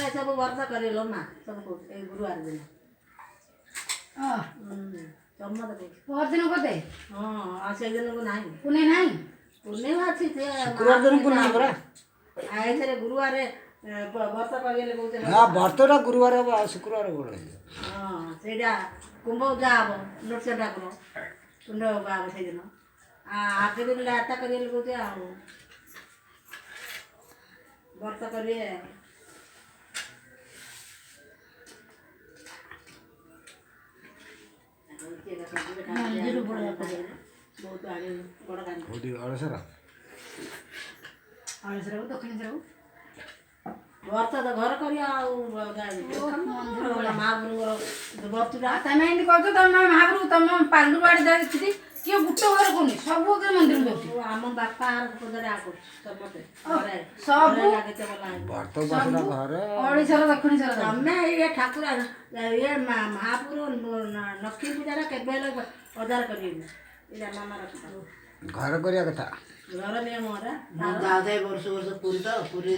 सब वर्ष करेलो ना सब गुरुवार दिन चम्मत परदिन करदे हाँ से दिन को नहीं पुणे नहीं पूर्णिमा अच्छी थे शुक्रवार दिन पूर्णिमा परा ऐसे गुरुवार वर्ष करेले कहते हाँ बर्तटा गुरुवार हम शुक्रवार गोड़े हाँ सेटा कुंभ पूजा हम नृत्य ठाकुर कुंड बाबा से दिन आगे दिन लाटा करेले कहते वर्ष करिए बहुत आगे बड़ा काम होती अड़सरा अळसराव दक्षिणेश्वराव वर्ष तो घर करिया महाप्रभुर बर्तुरा तमें एंती कहछ तम महाप्रभु तम पालू बाड़ी जाती किए गुटे घर कोनी सब के मंदिर जाउची आम बापा पूजा आगो समते सब बर्त बसरा घर ओडिशार दक्षिणेश्वर तमे ये ठाकुर ये महापुर लक्ष्मी पूजा केबे हजार करिए इला मामा रखता घर करिया कथा घर नियम जाऊ वर्ष वर्ष पुरी त पुरी